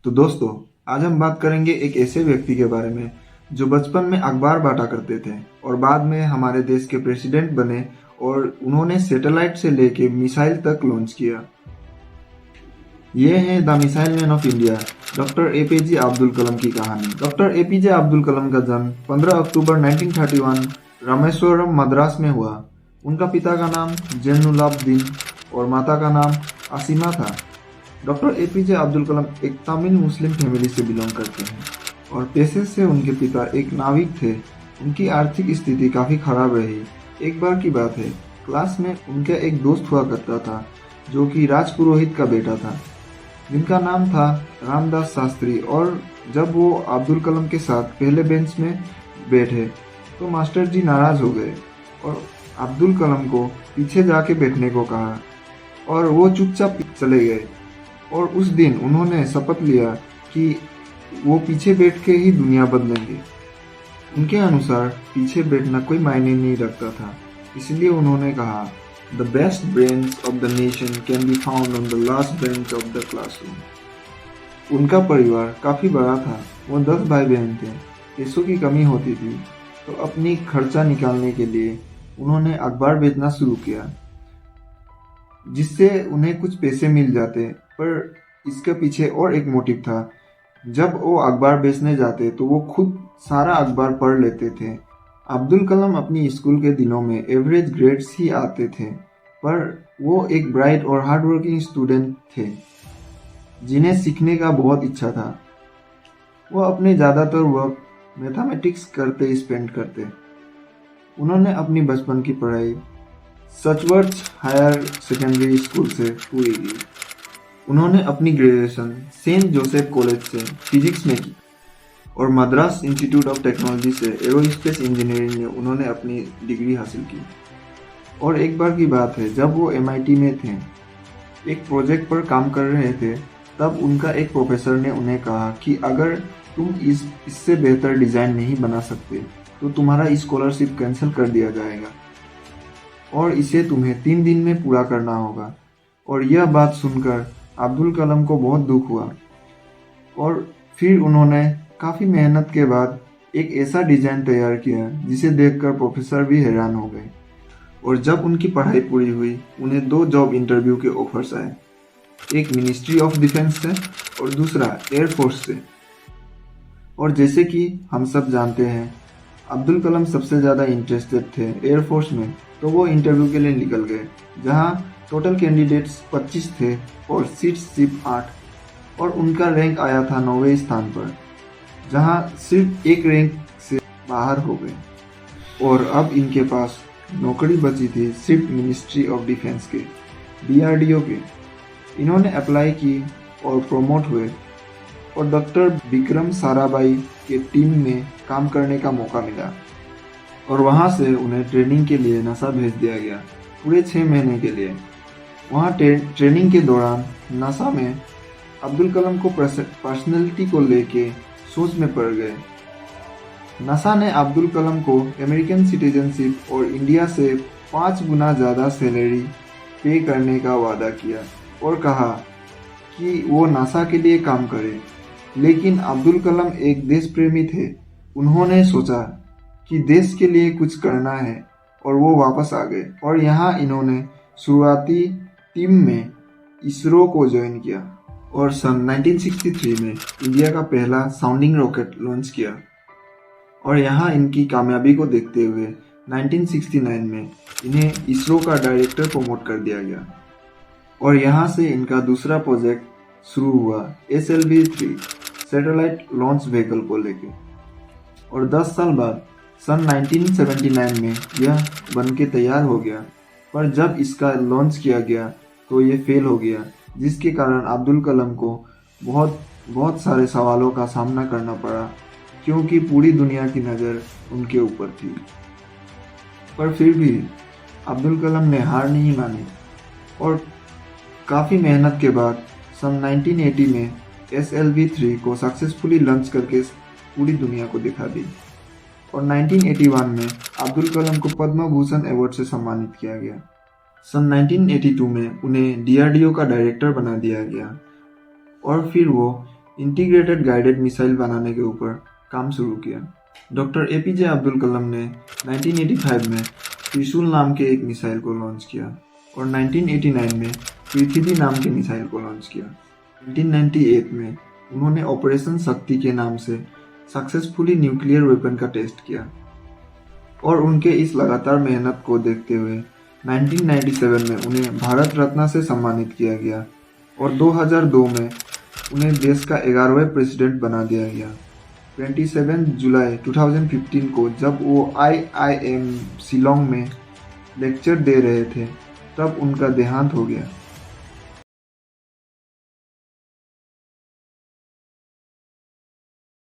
तो दोस्तों, आज हम बात करेंगे एक ऐसे व्यक्ति के बारे में जो बचपन में अखबार बांटा करते थे और बाद में हमारे देश के प्रेसिडेंट बने और उन्होंने सैटेलाइट से लेके मिसाइल तक लॉन्च किया। ये है the missile man of India, doctor APJ Abdul Kalam की कहानी। डॉक्टर एपीजे अब्दुल कलाम का जन्म 15 अक्टूबर 1931 रामेश्वरम, मद्रास में हुआ। उनका पिता का नाम जैनुलाब्दीन और माता का नाम असीमा था। डॉक्टर एपीजे अब्दुल कलाम एक तमिल मुस्लिम फैमिली से बिलोंग करते हैं और पेशे से उनके पिता एक नाविक थे। उनकी आर्थिक स्थिति काफ़ी खराब रही। एक बार की बात है, क्लास में उनका एक दोस्त हुआ करता था जो कि राजपुरोहित का बेटा था, जिनका नाम था रामदास शास्त्री। और जब वो अब्दुल कलाम के साथ पहले बेंच में बैठे तो मास्टर जी नाराज हो गए और अब्दुल कलाम को पीछे जाके बैठने को कहा और वो चुपचाप चले गए। और उस दिन उन्होंने शपथ लिया कि वो पीछे बैठ के ही दुनिया बदलेंगे। उनके अनुसार पीछे बैठना कोई मायने नहीं रखता था, इसलिए उन्होंने कहा, the best brains of the nation can be found on the last bench of the classroom. उनका परिवार काफ़ी बड़ा था, वो 10 भाई बहन थे। पैसों की कमी होती थी तो अपनी खर्चा निकालने के लिए उन्होंने अखबार बेचना शुरू किया, जिससे उन्हें कुछ पैसे मिल जाते। पर इसके पीछे और एक मोटिव था। जब वो अखबार बेचने जाते तो वो खुद सारा अखबार पढ़ लेते थे। अब्दुल कलाम अपनी स्कूल के दिनों में एवरेज ग्रेड्स ही आते थे, पर वो एक ब्राइट और हार्डवर्किंग स्टूडेंट थे जिन्हें सीखने का बहुत इच्छा था। वो अपने ज़्यादातर वक्त मैथमेटिक्स करते स्पेंड करते। उन्होंने अपनी बचपन की पढ़ाई सचवर्थ हायर सेकेंडरी स्कूल से पूरी की। उन्होंने अपनी ग्रेजुएशन सेंट जोसेफ कॉलेज से फिजिक्स में की और मद्रास इंस्टीट्यूट ऑफ टेक्नोलॉजी से एरोस्पेस इंजीनियरिंग में उन्होंने अपनी डिग्री हासिल की। और एक बार की बात है, जब वो MIT में थे, एक प्रोजेक्ट पर काम कर रहे थे, तब उनका एक प्रोफेसर ने उन्हें कहा कि अगर तुम इससे बेहतर डिज़ाइन नहीं बना सकते तो तुम्हारा स्कॉलरशिप कैंसिल कर दिया जाएगा और इसे तुम्हें 3 दिन में पूरा करना होगा। और यह बात सुनकर अब्दुल कलाम को बहुत दुख हुआ और फिर उन्होंने काफ़ी मेहनत के बाद एक ऐसा डिज़ाइन तैयार किया जिसे देखकर प्रोफेसर भी हैरान हो गए। और जब उनकी पढ़ाई पूरी हुई, उन्हें 2 जॉब इंटरव्यू के ऑफर्स आए, एक मिनिस्ट्री ऑफ डिफेंस से और दूसरा एयरफोर्स से। और जैसे कि हम सब जानते हैं, अब्दुल कलाम सबसे ज़्यादा इंटरेस्टेड थे एयरफोर्स में, तो वो इंटरव्यू के लिए निकल गए, जहाँ टोटल कैंडिडेट्स 25 थे और सीट्स सिर्फ 8। और उनका रैंक आया था 9वें स्थान पर, जहां सिर्फ एक रैंक से बाहर हो गए। और अब इनके पास नौकरी बची थी सिर्फ मिनिस्ट्री ऑफ डिफेंस के, DRDO के। इन्होंने अप्लाई की और प्रमोट हुए और डॉक्टर विक्रम साराभाई के टीम में काम करने का मौका मिला। और वहां से उन्हें ट्रेनिंग के लिए नासा भेज दिया गया, पूरे 6 महीने के लिए। वहाँ ट्रेनिंग के दौरान नासा में अब्दुल कलाम को पर्सनैलिटी को लेके सोच में पड़ गए। नासा ने अब्दुल कलाम को अमेरिकन सिटीजनशिप और इंडिया से 5 गुना ज़्यादा सैलरी पे करने का वादा किया और कहा कि वो नासा के लिए काम करे। लेकिन अब्दुल कलाम एक देश प्रेमी थे। उन्होंने सोचा कि देश के लिए कुछ करना है और वो वापस आ गए। और यहाँ इन्होंने शुरुआती टीम में इसरो को ज्वाइन किया और सन 1963 में इंडिया का पहला साउंडिंग रॉकेट लॉन्च किया। और यहाँ इनकी कामयाबी को देखते हुए 1969 में इन्हें इसरो का डायरेक्टर प्रमोट कर दिया गया। और यहाँ से इनका दूसरा प्रोजेक्ट शुरू हुआ, SLV-3 सैटेलाइट लॉन्च व्हीकल को लेके। और 10 साल बाद सन 1979 में यह बन के तैयार हो गया। पर जब इसका लॉन्च किया गया तो ये फेल हो गया, जिसके कारण अब्दुल कलाम को बहुत सारे सवालों का सामना करना पड़ा, क्योंकि पूरी दुनिया की नज़र उनके ऊपर थी। पर फिर भी अब्दुल कलाम ने हार नहीं मानी और काफ़ी मेहनत के बाद सन 1980 में SLV-3 को सक्सेसफुली लॉन्च करके पूरी दुनिया को दिखा दी। और 1981 में अब्दुल कलाम को पद्म भूषण अवार्ड से सम्मानित किया गया। सन 1982 में उन्हें DRDO का डायरेक्टर बना दिया गया और फिर वो इंटीग्रेटेड गाइडेड मिसाइल बनाने के ऊपर काम शुरू किया। डॉक्टर एपीजे अब्दुल कलाम ने 1985 में त्रिशूल नाम के एक मिसाइल को लॉन्च किया और 1989 में पृथ्वी नाम के मिसाइल को लॉन्च किया। 1998 में उन्होंने ऑपरेशन शक्ति के नाम से सक्सेसफुली न्यूक्लियर वेपन का टेस्ट किया और उनके इस लगातार मेहनत को देखते हुए 1997 में उन्हें भारत रत्न से सम्मानित किया गया और 2002 में उन्हें देश का 11वें प्रेसिडेंट बना दिया गया। 27 जुलाई 2015 को जब वो IIM शिलोंग में लेक्चर दे रहे थे तब उनका देहांत हो गया।